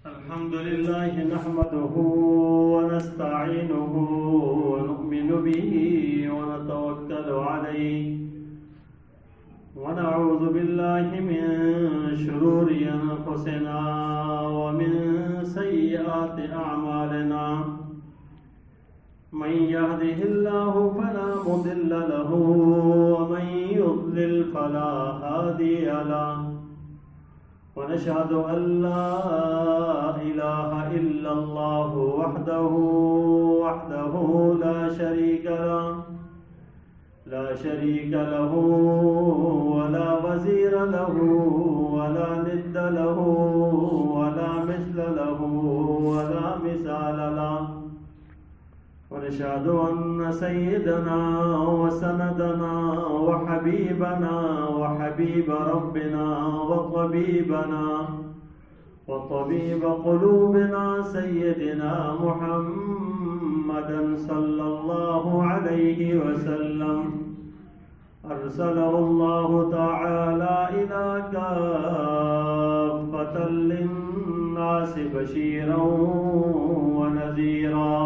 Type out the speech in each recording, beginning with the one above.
الحمد لله نحمده ونستعينه ونؤمن به ونتوكل عليه ونعوذ بالله من شرور أنفسنا ومن سيئات أعمالنا من يهده الله فلا مضل له ومن يضلل فلا هادي له ونشهد أن لا إله إلا الله وحده لا شريك له ولا وزير له ولا ند له ولا مثل له ولا مثال له ونشهد أن سيدنا وسندنا وحبيبنا وحبيب ربنا وطبيب قلوبنا سيدنا محمدا صلى الله عليه وسلم أرسله الله تعالى إلى كافة للناس بشيرا ونذيرا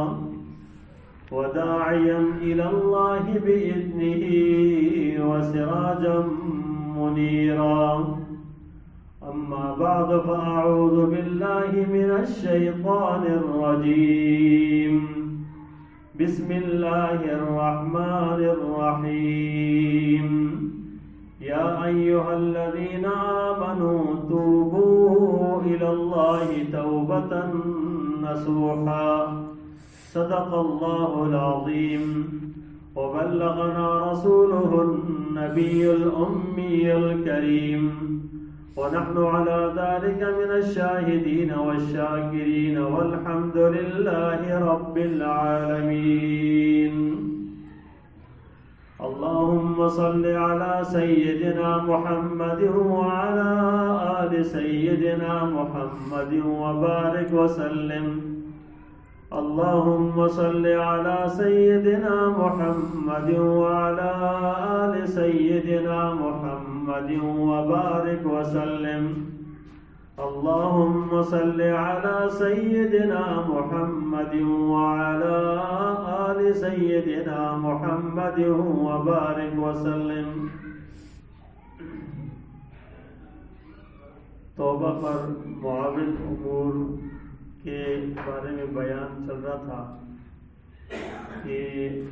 وداعيا إلى الله بإذنه وسراجا منيرا أما بعد فأعوذ بالله من الشيطان الرجيم بسم الله الرحمن الرحيم يا أيها الذين آمنوا توبوا إلى الله توبة نصوحا صدق الله العظيم وبلغنا رسوله النبي الأمي الكريم ونحن على ذلك من الشاهدين والشاكرين والحمد لله رب العالمين اللهم صل على سيدنا محمد وعلى آل سيدنا محمد وبارك وسلم اللهم صل على سيدنا محمد وعلى آل سيدنا محمد وبارك وسلم اللهم صل على سيدنا محمد وعلى آل سيدنا محمد وبارك وسلم توبہ پر معاون امور کے بارے میں بیان چل رہا تھا کہ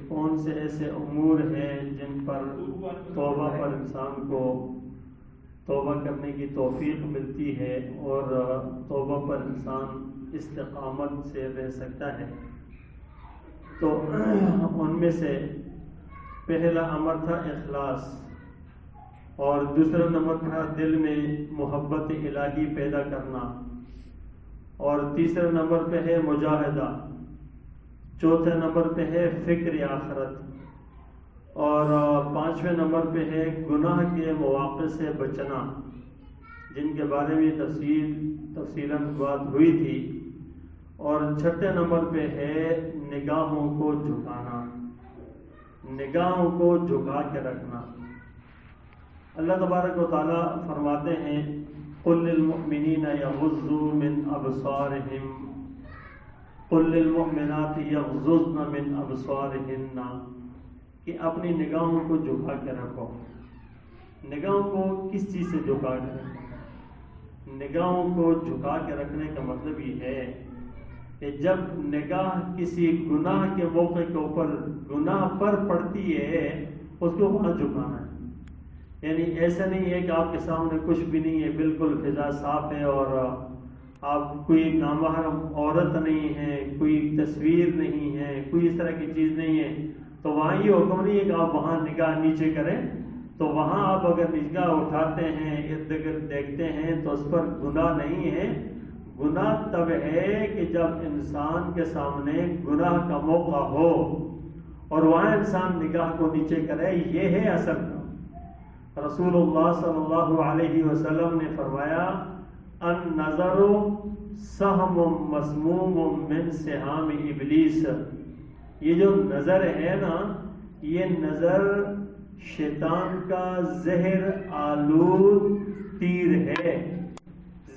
کون سے ایسے امور ہیں جن پر توبہ پر انسان کو توبہ کرنے کی توفیق ملتی ہے اور توبہ پر انسان استقامت سے رہ سکتا ہے. تو ان میں سے پہلا امر تھا اخلاص اور دوسرا نمبر تھا دل میں محبت الہی پیدا کرنا اور تیسرے نمبر پہ ہے مجاہدہ چوتھے نمبر پہ ہے فکر آخرت اور پانچویں نمبر پہ ہے گناہ کے مواقع سے بچنا جن کے بارے میں تفصیلاً بات ہوئی تھی اور چھٹے نمبر پہ ہے نگاہوں کو جھکانا نگاہوں کو جھکا کے رکھنا. اللہ تبارک و تعالیٰ فرماتے ہیں قل للمؤمنین یغضوا من ابصارہم قل للمؤمنات یغضضن من ابصارہن کہ اپنی نگاہوں کو جھکا کے رکھو. نگاہوں کو کس چیز سے جھکا کے رکھو؟ نگاہوں کو جھکا کے رکھنے کا مطلب یہ ہے کہ جب نگاہ کسی گناہ کے موقع کے اوپر گناہ پر پڑتی ہے اس کو وہاں جھکانا ہے. یعنی ایسا نہیں ہے کہ آپ کے سامنے کچھ بھی نہیں ہے بالکل فضا صاف ہے اور آپ کوئی نامحرم عورت نہیں ہے کوئی تصویر نہیں ہے کوئی اس طرح کی چیز نہیں ہے تو وہاں یہ حکم نہیں ہے کہ آپ وہاں نگاہ نیچے کریں. تو وہاں آپ اگر نگاہ اٹھاتے ہیں ارد گرد دیکھتے ہیں تو اس پر گناہ نہیں ہے. گناہ تب ہے کہ جب انسان کے سامنے گناہ کا موقع ہو اور وہاں انسان نگاہ کو نیچے کرے یہ ہے اصل. رسول اللہ صلی اللہ علیہ وسلم نے فرمایا النظر سہم مسموم من سہام ابلیس. یہ جو نظر ہے نا یہ نظر شیطان کا زہر آلود تیر ہے.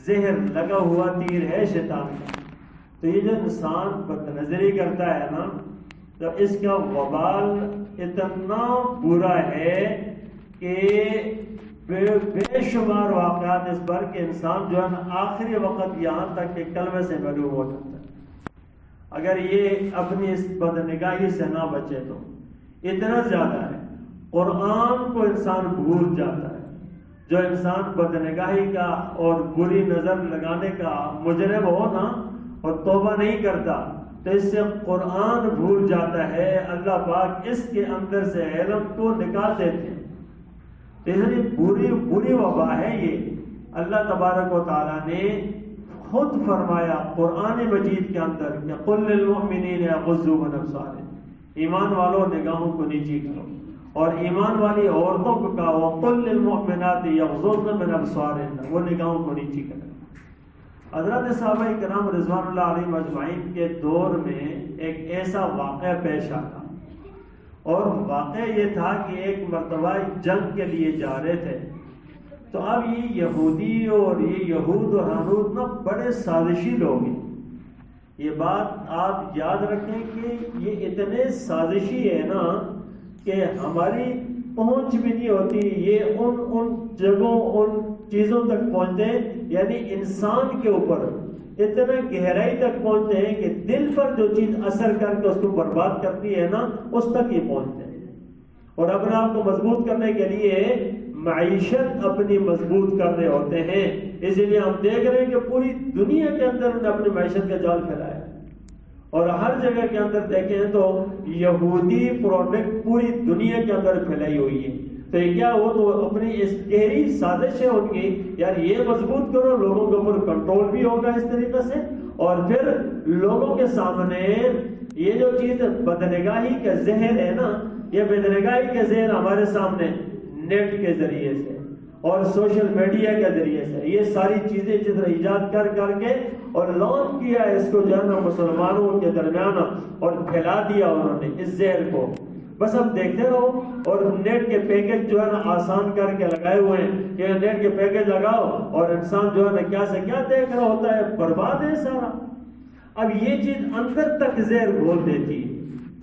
زہر لگا ہوا تیر ہے شیطان کا. تو یہ جو انسان بد نظری کرتا ہے نا، تو اس کا وبال اتنا برا ہے کہ بے شمار واقعات اس پر کہ انسان جو ہے نا آخری وقت یہاں تک کہ کلمے سے محروم ہو جاتا ہے اگر یہ اپنی اس بدنگاہی سے نہ بچے. تو اتنا زیادہ ہے، قرآن کو انسان بھول جاتا ہے. جو انسان بدنگاہی کا اور بری نظر لگانے کا مجرم ہو نا اور توبہ نہیں کرتا تو اس سے قرآن بھول جاتا ہے. اللہ پاک اس کے اندر سے علم کو نکال دیتے ہیں. اتنی بری وبا ہے یہ. اللہ تبارک و تعالیٰ نے خود فرمایا قرآن مجید کے اندر کہ قل للمؤمنین یغضوا من ابصارہم، ایمان والوں نگاہوں کو نیچی کرو. اور ایمان والی عورتوں کو کہا وقل للمؤمنات یغضضن من ابصارہن، وہ نگاہوں کو نیچی کریں. حضرات صحابہ کرام رضوان اللہ علیہم اجمعین کے دور میں ایک ایسا واقعہ پیش آتا، اور واقعہ یہ تھا کہ ایک مرتبہ جنگ کے لیے جا رہے تھے. تو اب یہ یہودی اور یہ یہود اور ہنود نا بڑے سازشی لوگ ہیں. یہ بات آپ یاد رکھیں کہ یہ اتنے سازشی ہے نا کہ ہماری پہنچ بھی نہیں ہوتی. یہ ان جگہوں ان چیزوں تک پہنچتے ہیں، یعنی انسان کے اوپر اتنا گہرائی تک پہنچتے ہیں کہ دل پر جو چیز اثر کر کے اس کو برباد کرتی ہے نا اس تک یہ پہنچتے ہیں. اور اپنے آپ کو مضبوط کرنے کے لیے معیشت اپنی مضبوط کر رہے ہوتے ہیں. اسی لیے ہم دیکھ رہے ہیں کہ پوری دنیا کے اندر انہوں نے اپنی معیشت کا جال پھیلایا، اور ہر جگہ کے اندر دیکھیں تو یہودی پروڈکٹ پوری دنیا کے اندر پھیلائی ہوئی ہے. تو یہ کیا وہ تو اپنی اس گہری سازش ہے ان کی، یار یہ مضبوط کرو، لوگوں کے اوپر کنٹرول بھی ہوگا اس طریقے سے، اور پھر لوگوں کے سامنے یہ جو چیز بدنگاہی کا زہر ہے نا، یہ بدنگاہی کا زہر ہمارے سامنے نیٹ کے ذریعے سے اور سوشل میڈیا کے ذریعے سے یہ ساری چیزیں جس طرح ایجاد کر کے اور لانچ کیا ہے اس کو جو ہے نا مسلمانوں کے درمیان، اور پھیلا دیا انہوں نے اس زہر کو. بس اب دیکھتے رہو، اور نیٹ کے پیکج جو ہے نا آسان کر کے لگائے ہوئے ہیں کہ نیٹ کے پیکج لگاؤ اور انسان جو ہے نا کیا سے کیا دیکھ رہا ہوتا ہے، برباد ہے سارا. اب یہ چیز اندر تک زہر گھول دیتی ہے.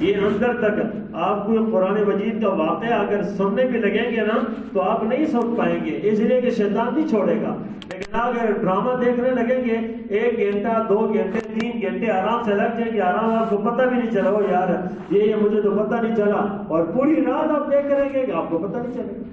یہ اندر تک آپ کو قرآن مجید کا واقعہ اگر سننے بھی لگیں گے نا تو آپ نہیں سن پائیں گے، اس لیے کہ شیطان نہیں چھوڑے گا. لیکن اگر ڈرامہ دیکھنے لگیں گے 1 گھنٹہ 2 گھنٹے 3 گھنٹے آرام سے لگ جائیں گے، آرام آپ کو پتہ بھی نہیں چلا ہو یار یہ مجھے تو پتہ نہیں چلا، اور پوری رات آپ دیکھ رہیں گے کہ آپ کو پتہ نہیں چلے گا.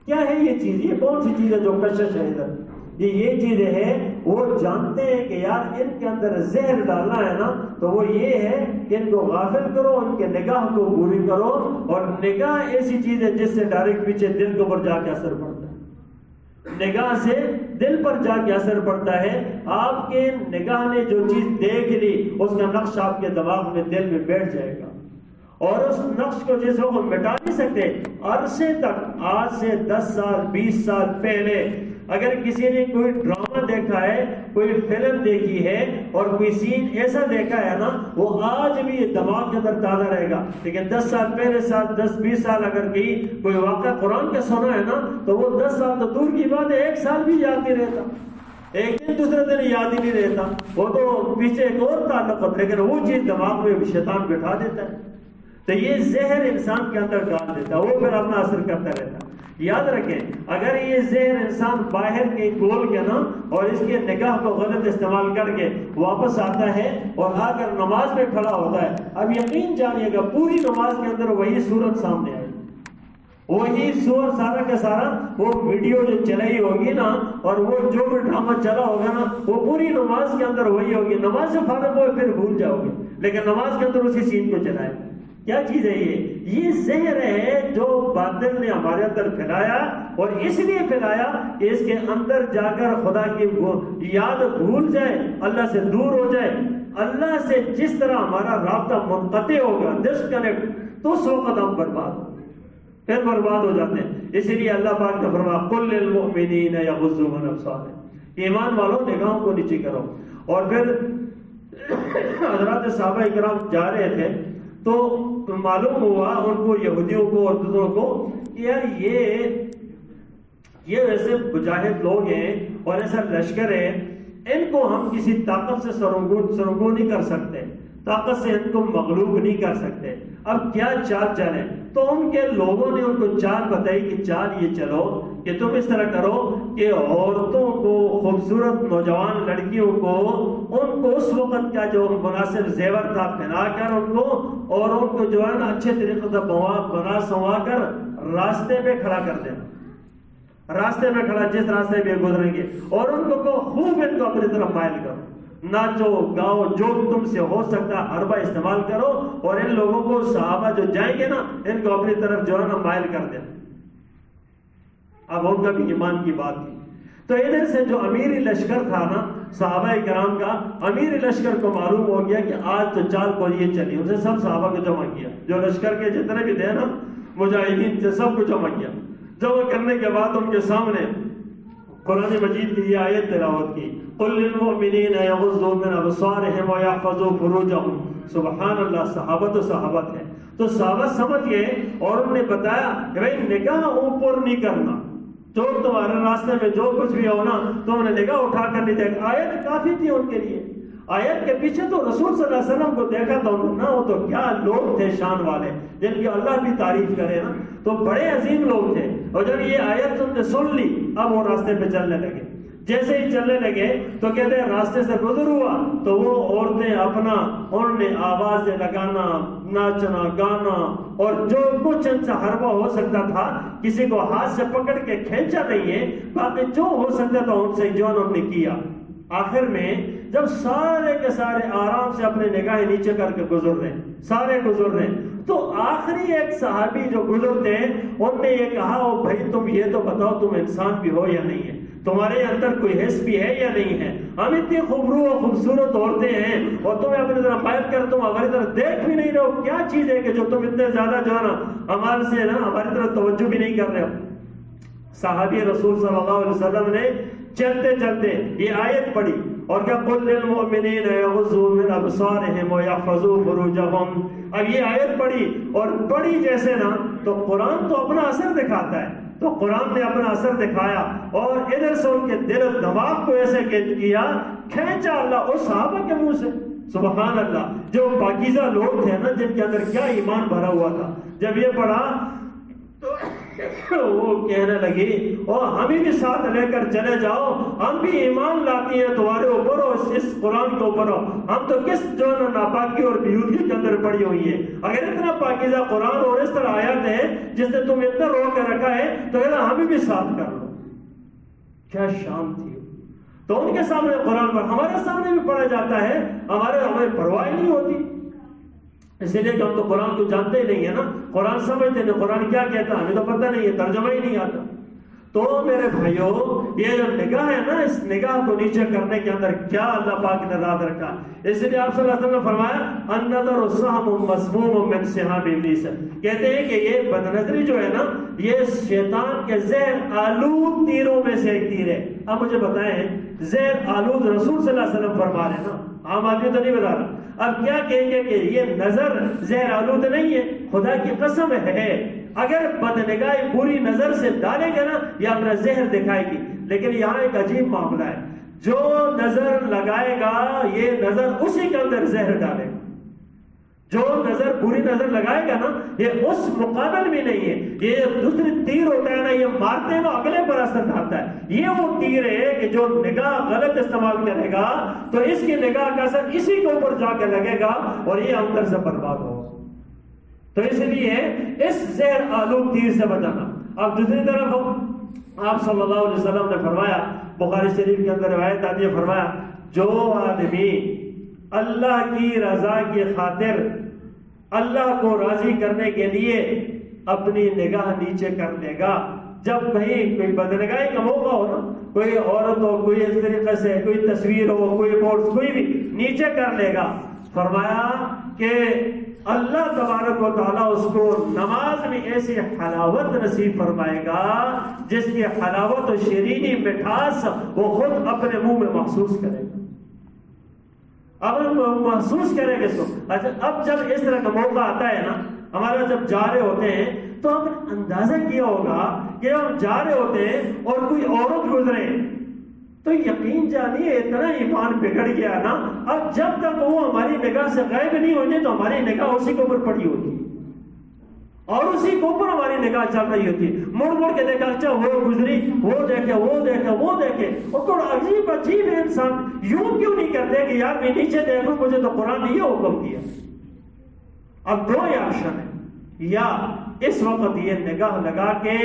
کیا ہے یہ چیز؟ یہ کون سی چیز ہے جو کشش ہے ادھر؟ یہ چیزیں ہیں وہ جانتے ہیں کہ یار ان کے اندر زہر ڈالنا ہے نا، تو وہ یہ ہے کہ ان کو غافل کرو، ان کے نگاہ کو بوری کرو. اور نگاہ ایسی چیز ہے جس سے ڈائریکٹ پیچھے دل کے اوپر جا کے اثر پڑتا ہے. نگاہ سے دل پر جا کے اثر پڑتا ہے. آپ کے نگاہ نے جو چیز دیکھ لی اس کا نقش آپ کے دماغ میں دل میں بیٹھ جائے گا، اور اس نقش کو جس کو مٹا نہیں سکتے. عرصے تک آج سے 10 سال 20 سال پہلے اگر کسی نے کوئی ڈرامہ دیکھا ہے، کوئی فلم دیکھی ہے اور کوئی سین ایسا دیکھا ہے نا، وہ آج بھی یہ دماغ کے اندر تازہ رہے گا. لیکن 10 سال پہلے 10-20 سال اگر کوئی واقعہ قرآن کا سنا ہے نا تو وہ 10 سال تو دور کی بات ہے، 1 سال بھی یاد نہیں رہتا، ایک دن دوسرے دن یاد ہی نہیں رہتا. وہ تو پیچھے ایک اور تعلق ہوتا، لیکن وہ چیز دماغ میں شیطان بٹھا دیتا ہے. تو یہ زہر انسان کے اندر ڈال دیتا ہے، وہ پھر اپنا اثر کرتا رہتا ہے. یاد رکھیں اگر یہ زہر انسان باہر کے کھول کے نا اور اس کے نگاہ کو غلط استعمال کر کے واپس آتا ہے اور آ کر نماز میں کھڑا ہوتا ہے، اب یقین جانیے گا پوری نماز کے اندر وہی صورت سامنے آئی، وہی سور سارا کا سارا وہ ویڈیو جو چلائی ہوگی نا اور وہ جو بھی ڈرامہ چلا ہوگا نا وہ پوری نماز کے اندر وہی ہوگی. نماز سے فارغ ہوئے پھر بھول جاؤ گے، لیکن نماز کے اندر اسی سین کو چلائے. کیا چیز ہے یہ زہر ہے جو باطل نے ہمارے اندر پھیلایا، اور اس لیے پھیلایا کہ اس کے اندر جا کر خدا کی یاد بھول جائے، اللہ سے دور ہو جائے. اللہ سے جس طرح ہمارا رابطہ منقطع ہوگا، ڈسکنیکٹ، تو اس وقت ہم پھر برباد ہو جاتے ہیں. اسی لیے اللہ پاک نے فرمایا قل للمؤمنین یغضوا من ابصارہم، ایمان والوں نگاہوں کو نیچی کرو. اور پھر حضرات صحابہ کرام جا رہے تھے تو معلوم ہوا ان کو، یہودیوں کو اور دوسروں کو، کہ یار یہ ویسے مجاہد لوگ ہیں اور ایسا لشکر ہے، ان کو ہم کسی طاقت سے سرنگو نہیں کر سکتے، طاقت سے ان کو مغلوب نہیں کر سکتے، اب کیا چال چلیں؟ تو ان کے لوگوں نے ان کو چال بتائی کہ چال یہ چلو کہ تم اس طرح کرو کہ عورتوں کو، خوبصورت نوجوان لڑکیوں کو، ان کو اس وقت کا جو مناسب زیور تھا پہنا کر ان کو، اور ان کو جو ہے نا اچھے طریقے سے بنا سنوا کر راستے پہ کھڑا کر دینا، راستے میں کھڑا، جس راستے پہ گزریں گے، اور ان کو خوب ان کو اپنی طرف مائل کرو، ناچو گاؤ، جو تم سے ہو سکتا حربہ استعمال کرو، اور ان لوگوں کو، صحابہ جو جائیں گے نا، ان کو اپنی طرف جو ہے نا مائل کر دینا۔ اب ان کا بھی ایمان کی بات تھی۔ تو ادھر سے جو امیر لشکر تھا نا صحابہ کرام کا، امیر لشکر کو معلوم ہو گیا کہ آج تو چال کو یہ چلی، اسے سب صحابہ کو جمع کیا، جو لشکر کے جتنے بھی تھے نا مجاہدین تھے، سب کو جمع کیا۔ جمع کرنے کے بعد ان کے سامنے قرآن مجید کی یہ آیت تلاوت کی، قل للمؤمنین یغضوا من ابصارهم ویحفظوا فروجهم۔ سبحان اللہ، صحابہ تو صحابہ تھے، تو صحابہ سمجھ گئے، اور انہوں نے بتایا کہ بھائی نگاہ اوپر نہیں کرنا، جو تمہارے راستے میں جو کچھ بھی ہو نا، تم نے نگاہ اٹھا کر نہیں دیکھا۔ آیت کافی تھی ان کے لیے، آیت کے پیچھے تو رسول صلی اللہ علیہ وسلم کو دیکھا تو نہ ہو تو کیا لوگ تھے شان والے، جن کی اللہ بھی تعریف کرے نا، تو بڑے عظیم لوگ تھے۔ اور جب یہ آیت تم نے سن لی، اب وہ راستے پہ چلنے لگے، جیسے ہی چلنے لگے تو کہتے ہیں راستے سے گزر ہوا تو وہ عورتیں اپنا، انہوں نے آوازیں لگانا، ناچنا گانا، اور جو کچھ ان سے حربہ ہو سکتا تھا، کسی کو ہاتھ سے پکڑ کے کھینچا نہیں ہے، باقی جو ہو سکتا تھا ان سے جو انہوں نے کیا۔ آخر میں جب سارے کے سارے آرام سے اپنے نگاہیں نیچے کر کے گزر رہے ہیں، سارے گزر رہے ہیں، تو آخری ایک صحابی جو گزرتے ہیں، ان نے یہ کہا، او بھائی تم یہ تو بتاؤ تم انسان بھی ہو یا نہیں ہے، تمہارے اندر کوئی حس بھی ہے یا نہیں ہے؟ ہم اتنی خوبرو و خوبصورت عورتیں ہیں اور تمہیں اپنی طرف بیٹھ کر تم ہماری طرف دیکھ بھی نہیں رہے ہو، کیا چیز ہے کہ جو تم اتنے زیادہ جو ہے نا ہمارے سے نا ہماری طرف توجہ بھی نہیں کر رہے ہو؟ صحابی رسول صلی اللہ علیہ وسلم نے چلتے چلتے یہ آیت پڑھی اور کیا قل للمؤمنین یغضوا من ابصارهم ويحفظوا فروجهم۔ اب یہ آیت پڑھی اور پڑھی جیسے نا، تو قرآن تو اپنا اثر دکھاتا ہے، تو قرآن نے اپنا اثر دکھایا، اور ادھر سے ان کے دل و دماغ کو ایسے کیا، کھینچا اللہ اس صحابہ کے منہ سے۔ سبحان اللہ، جو پاکیزہ لوگ تھے نا، جن کے اندر کیا ایمان بھرا ہوا تھا، جب یہ پڑھا تو وہ کہنے لگی، اور ہمیں بھی ساتھ لے کر چلے جاؤ، ہم بھی ایمان لاتی ہیں تمہارے اوپر اور اس قرآن کے اوپر، ہم تو کس جو ناپاکی اور بیہودگی کے اندر پڑی ہوئی ہے، اگر اتنا پاکیزہ قرآن اور اس طرح آیات ہے جس نے تم اتنا رو کے رکھا ہے، تو کہنا ہمیں بھی ساتھ کر لو۔ کیا شان تھی! تو ان کے سامنے قرآن پر، ہمارے سامنے بھی پڑھا جاتا ہے، ہمیں پرواہ نہیں ہوتی، اس لیے کہ ہم تو قرآن کو جانتے ہی نہیں ہے نا، قرآن سمجھتے نہیں، قرآن کیا کہتا ہمیں تو پتہ نہیں ہے، ترجمہ ہی نہیں آتا۔ تو میرے بھائیوں، یہ جو نگاہ ہے نا، اس نگاہ کو نیچے کرنے کے اندر کیا اللہ پاک نے رات رکھا، اس لیے آپ صلی اللہ علیہ وسلم نے فرمایا النظر سهم مسموم من سهام ابلیس، کہتے ہیں کہ یہ بدنظری جو ہے نا، یہ شیطان کے زہر آلود تیروں میں سے ایک تیر ہے۔ اب مجھے بتائیں، زہر آلود رسول صلی اللہ علیہ وسلم فرما رہے ہیں نا، عام آدمی تو نہیں بتا رہا، اب کیا کہیں گے کہ یہ نظر زہر آلود نہیں ہے؟ خدا کی قسم ہے، اگر بدنگاہی بری نظر سے ڈالے گا نا، یہ اپنا زہر دکھائے گی، لیکن یہاں ایک عجیب معاملہ ہے، جو نظر لگائے گا یہ نظر اسی کے اندر زہر ڈالے گا، جو نظر بری نظر لگائے گا نا، یہ اس مقابل بھی نہیں ہے، یہ دوسری تیر ہوتا ہے نا، یہ مارتے ہیں نا اگلے پر اثر ڈالتا ہے، یہ وہ تیر ہے کہ جو نگاہ غلط استعمال کرے گا تو اس کی نگاہ کا اثر اسی کے اوپر جا کے لگے گا اور یہ اندر سے برباد ہوگا۔ تو اس لیے اس زہر آلود تیر سے بچانا۔ اب دوسری طرف آپ صلی اللہ علیہ وسلم نے فرمایا، بخاری شریف کے اندر روایت آتی ہے، فرمایا جو آدمی اللہ کی رضا کی خاطر اللہ کو راضی کرنے کے لیے اپنی نگاہ نیچے کر لے گا، جب کہیں کوئی بدنگاہی کا موقع ہو نا، کوئی عورت ہو، کوئی اس طریقے سے کوئی تصویر ہو، کوئی بورڈ، کوئی بھی نیچے کر لے گا، فرمایا کہ اللہ تبارک و تعالیٰ اس کو نماز میں ایسی حلاوت نصیب فرمائے گا جس کی حلاوت و شیرینی مٹھاس وہ خود اپنے منہ میں محسوس کرے گا۔ اب محسوس کرے گا اس کو۔ اچھا، اب جب اس طرح کا موقع آتا ہے نا، ہمارا جب جا رہے ہوتے ہیں تو ہم نے اندازہ کیا ہوگا کہ ہم جا رہے ہوتے ہیں اور کوئی عورت گزرے تو یقین جانیے اتنا ایمان بگڑ گیا نا، اب جب تک وہ ہماری نگاہ سے غائب نہیں ہوتے تو ہماری نگاہ اسی کے اوپر پڑی ہوتی ہے اور اسی کے اوپر ہماری نگاہ چل رہی ہوتی ہے. مڑ مڑ کے دیکھا اچھا وہ گزری، وہ دیکھے وہ دیکھے وہ دیکھے. اور کوئی عجیب عجیب ہے انسان یوں کیوں نہیں کرتے کہ یار میں نیچے دیکھوں، مجھے تو قرآن نے یہ حکم کیا. اب دو ہی آپشن ہے، یا اس وقت یہ نگاہ لگا کے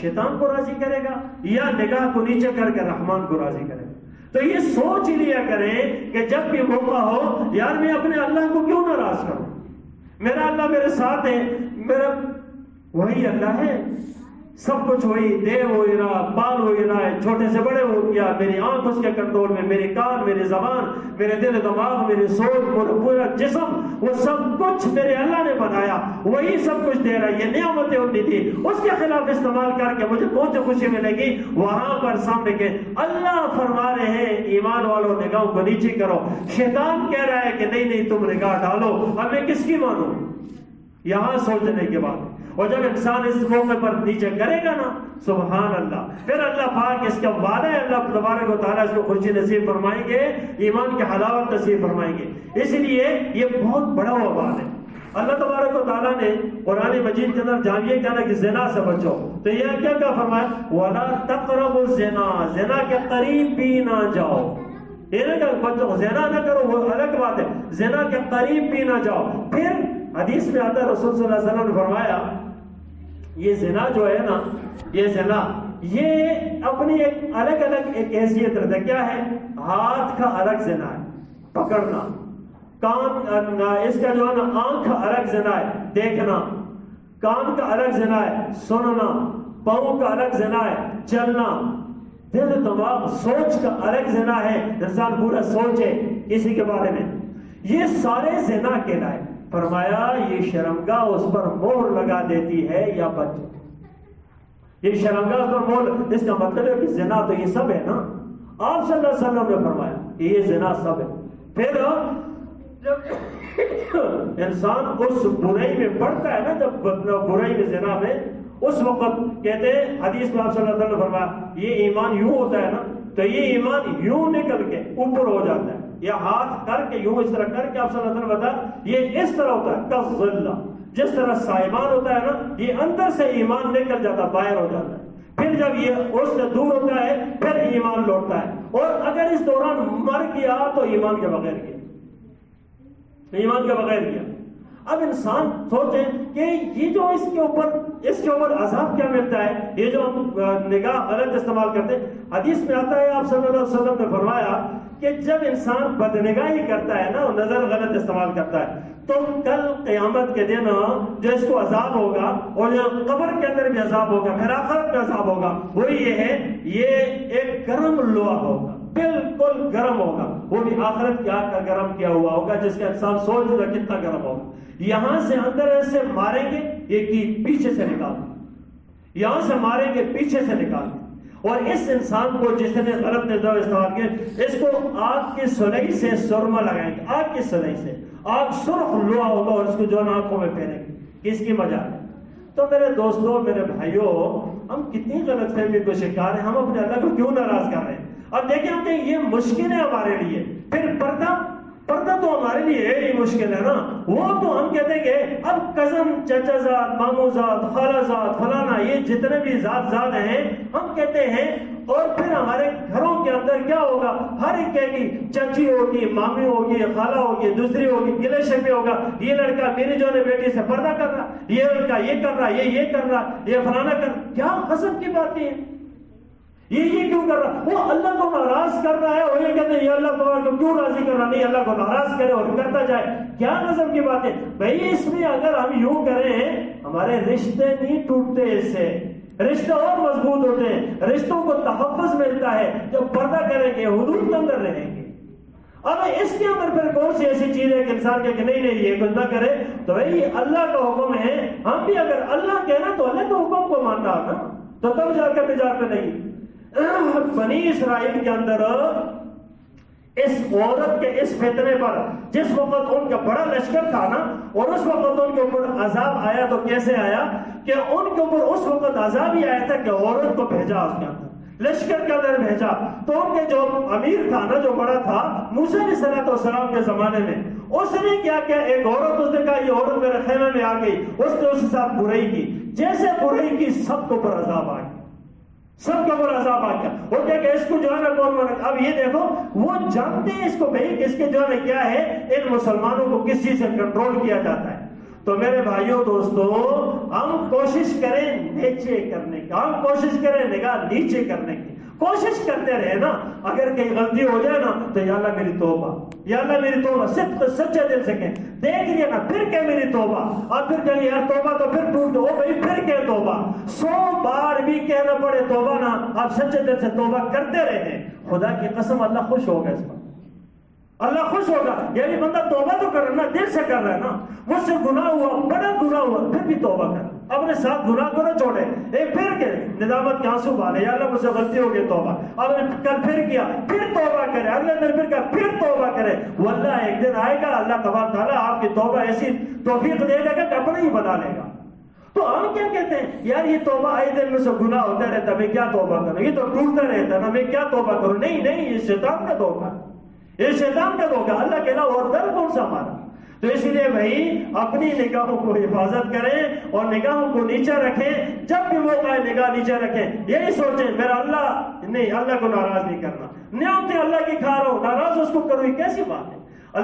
شیطان کو راضی کرے گا یا نگاہ کو نیچے کر کے رحمان کو راضی کرے گا. تو یہ سوچ لیا کریں کہ جب بھی موقع ہو یار میں اپنے اللہ کو کیوں ناراض کروں، میرا اللہ میرے ساتھ ہے، میرا وہی اللہ ہے، سب کچھ وہی دے وہی رہا، پال وہی رہا ہے، چھوٹے سے بڑے ہو گیا، میری آنکھ اس کے کنٹرول میں، میرے کان، میری زبان، میرے دل دماغ، میری سوچ، میرا پورا جسم، وہ سب کچھ میرے اللہ نے بنایا، وہی سب کچھ دے رہا ہے. یہ نعمتیں ہوتی تھی، اس کے خلاف استعمال کر کے مجھے کون سی خوشی ملے گی؟ وہاں پر سامنے کے اللہ فرما رہے ہیں ایمان والوں نگاہوں کو نیچے کرو. شیطان کہہ رہا ہے کہ نہیں نہیں تم نگاہ ڈالو. اب میں کس کی مانوں؟ یہاں سوچنے کے بعد. اور جب انسان اس موقع پر نیچے کرے گا نا سبحان اللہ، پھر اللہ پاک اس کا وعدہ ہے، اللہ تبارک و تعالیٰ اس کو خوشی نصیب فرمائیں گے، ایمان کی حلاوت نصیب فرمائیں گے. اس لیے یہ بہت بڑا وبال ہے. اللہ تبارک و تعالیٰ نے قرآن مجید کے اندر جانیے کہنا کہ زنا سے بچو، تو یہ کیا فرمایا؟ وَلَا تَقْرَبُوا الزِّنَا، زنا کے قریب بھی نہ جاؤ. یہ نہ کہ بچوں زنا نہ کرو وہ الگ بات ہے، زنا کے قریب بھی نہ جاؤ. پھر حدیث میں آتا ہے رسول صلی اللہ علیہ وسلم نے فرمایا یہ زنا جو ہے نا، یہ زنا یہ اپنی ایک الگ الگ ایک حیثیت رہتا ہے. کیا ہے؟ ہاتھ کا الگ زنا ہے پکڑنا، کان اس کا جو ہے نا آنکھ کا الگ زنا ہے دیکھنا، کان کا الگ زنا ہے سننا، پاؤں کا الگ زنا ہے چلنا، دل دماغ سوچ کا الگ زنا ہے، انسان پورا سوچے کسی کے بارے میں. یہ سارے زنا کہلائے. فرمایا یہ شرمگاہ اس پر مہر لگا دیتی ہے یا بچ. یہ شرمگاہ اس پر مہر، اس کا مطلب ہے کہ زنا تو یہ سب ہے نا. آپ صلی اللہ علیہ وسلم نے فرمایا کہ یہ زنا سب ہے. پھر جب انسان اس برائی میں پڑتا ہے نا، جب برائی میں زنا میں، اس وقت کہتے ہیں حدیث میں آپ صلی اللہ علیہ وسلم نے فرمایا یہ ایمان یوں ہوتا ہے نا، تو یہ ایمان یوں نکل کے اوپر ہو جاتا ہے، یا ہاتھ کر کے یوں اس طرح کر کے آپ صلی اللہ علیہ وسلم بتا یہ اس طرح ہوتا ہے کالظلہ، جس طرح سائمان ہوتا ہے نا، یہ اندر سے ایمان نکل جاتا ہے، باہر ہو جاتا ہے. پھر جب یہ اس سے دور ہوتا ہے پھر ایمان لوٹتا ہے. اور اگر اس دوران مر گیا تو ایمان کے بغیر گیا، ایمان کے بغیر گیا. اب انسان سوچیں کہ یہ جو اس کے اوپر عذاب کیا ملتا ہے، یہ جو ہم نگاہ غلط استعمال کرتے ہیں. حدیث میں آتا ہے آپ صلی اللہ علیہ وسلم نے فرمایا کہ جب انسان بدنگاہی کرتا ہے نا، نظر غلط استعمال کرتا ہے، تو کل قیامت کے دن جو اس کو عذاب ہوگا اور جو قبر کے اندر بھی عذاب ہوگا، پھر آخرت میں عذاب ہوگا، وہ یہ ہے یہ ایک گرم لوہا ہوگا، بالکل گرم ہوگا، وہ بھی آخرت کی آگ کا گرم کیا ہوا ہوگا، جس کا انسان سوچ رہا کتنا گرم ہوگا. یہاں سے اندر ایسے ماریں گے، ایک پیچھے سے نکال دیں، یہاں سے ماریں گے پیچھے سے نکال دیں. اور اس انسان کو جس نے غلط نظر استعمال کیا، اس کو آگ کی سلئی سے سرما لگائیں گے، آگ کی سلئی سے، آگ سرخ لوہا ہوگا اور اس کو جو آنکھوں میں پھیریں گے. کس کی مجال ہے؟ تو میرے دوستوں، میرے بھائیوں، ہم کتنی غلط فہمی کو شکار ہیں. ہم اپنے اللہ کو کیوں ناراض کر رہے ہیں؟ اب دیکھیں ہم کہیں یہ مشکل ہے ہمارے لیے. پھر پردہ تو ہمارے لیے ہی مشکل ہے نا. وہ تو ہم کہتے ہیں کہ اب کزن، چچا زاد، مامو زاد، خالہ زاد، فلانا، یہ جتنے بھی ذات ہیں ہم کہتے ہیں. اور پھر ہمارے گھروں کے اندر کیا ہوگا؟ ہر ایک کہے گی چچی ہوگی، مامی ہوگی، خالہ ہوگی، دوسری ہوگی، گلے شکوے ہوگا، یہ لڑکا میری جو ہے بیٹی سے پردہ کر رہا، یہ لڑکا یہ کر رہا، یہ کر رہا، یہ فلانا کر. کیا قسم کی باتیں ہیں یہ کیوں کر رہا؟ وہ اللہ کو ناراض کر رہا ہے اور یہ کہتے ہیں یہ اللہ کو کیوں راضی کر رہا؟ نہیں، اللہ کو ناراض کرے اور کرتا جائے. کیا قسم کی باتیں بھائی. اس میں اگر ہم یوں کریں ہمارے رشتے نہیں ٹوٹتے، اس سے رشتے اور مضبوط ہوتے ہیں، رشتوں کو تحفظ ملتا ہے. جب پردہ کریں گے حدود کے اندر رہیں گے. اب اس کے اندر پھر کون سی ایسی چیز ہے کہ انسان کہ نہیں یہ کچھ نہ کرے؟ تو بھائی اللہ کا حکم ہے، ہم بھی اگر اللہ کہنا تو اللہ کے حکم کو ماننا نا، تو تب جا کر تجارت میں نہیں. بنی اسرائیل کے اندر اس عورت کے اس فتنے پر جس وقت ان کا بڑا لشکر تھا نا، اور اس وقت ان کے اوپر عذاب آیا، تو کیسے آیا کہ ان کے اوپر اس وقت عذاب ہی آیا تھا کہ عورت کو بھیجا اس کے اندر لشکر کے اندر بھیجا تو ان کے جو امیر تھا نا، جو بڑا تھا موسیٰ علیہ السلام کے زمانے میں، اس نے کیا کیا، ایک عورت، اس نے کہا یہ عورت میرے خیمے میں آ گئی، اس نے اس کے ساتھ برائی کی، جیسے برائی کی سب کو پر عذاب آ گیا، سب کو پر عذاب آ گیا۔ وہ کیا کہ اس کو جو ہے نا کون بنا، اب یہ دیکھو وہ جانتے ہیں اس کو بھائی کس کے جو ہے کیا ہے، ان مسلمانوں کو کس چیز سے کنٹرول کیا جاتا ہے۔ تو میرے بھائیوں دوستو، ہم کوشش کریں نیچے کرنے کی، ہم کوشش کریں نگاہ نیچے کرنے کی، کوشش کرتے رہے نا۔ اگر کہیں غلطی ہو جائے نا تو یا اللہ میری توبہ، یا اللہ میری توبہ، صدق سچے دل سے کہیں، دیکھ لیا نا پھر کہ میری توبہ، اور پھر کہیں یار توبہ تو پھر ٹوٹ دو بھائی، پھر کہ توبہ، 100 بار بھی کہنا پڑے توبہ نا، آپ سچے دل سے توبہ کرتے رہے، خدا کی قسم اللہ خوش ہوگا اس پر، اللہ خوش ہوگا۔ یعنی بندہ توبہ تو کر رہا ہے نا، دل سے کر رہا ہے نا، مجھ سے گناہ ہوا، بڑا گناہ ہوا، پھر بھی توبہ کر، اپنے ساتھ گناہ کو نہ چھوڑے، ایک پھر کے ندامت کے آنسو بہالے، یا اللہ مجھ سے غلطی ہو گئی، توبہ، اب کل پھر کیا، پھر توبہ کرے، اگلے دن پھر کیا، پھر توبہ کرے، واللہ ایک دن آئے گا اللہ تبارک تعالیٰ آپ کی توبہ ایسی توفیق دے گا کہ اپنا ہی بنا لے گا۔ تو ہم کیا کہتے ہیں، یار یہ توبہ آئے دن میں سے گناہ ہوتا رہتا، میں کیا توبہ کروں، یہ تو ٹوٹتا رہتا نا، میں کیا توبہ کروں، نہیں نہیں، یہ شیطان کا دھوکہ، یہ شیطان کا دھوکہ، اللہ کے علاوہ اور در کون سا ہمارا۔ تو اس لیے بھائی اپنی نگاہوں کو حفاظت کریں اور نگاہوں کو نیچے رکھیں، جب بھی موقع ہے نگاہ نیچے رکھیں، یہی سوچیں میرا اللہ نہیں، اللہ کو ناراض نہیں کرنا، نعمتیں اللہ کی کھا رہا ہوں، ناراض اس کو کروں، یہ کیسی بات ہے؟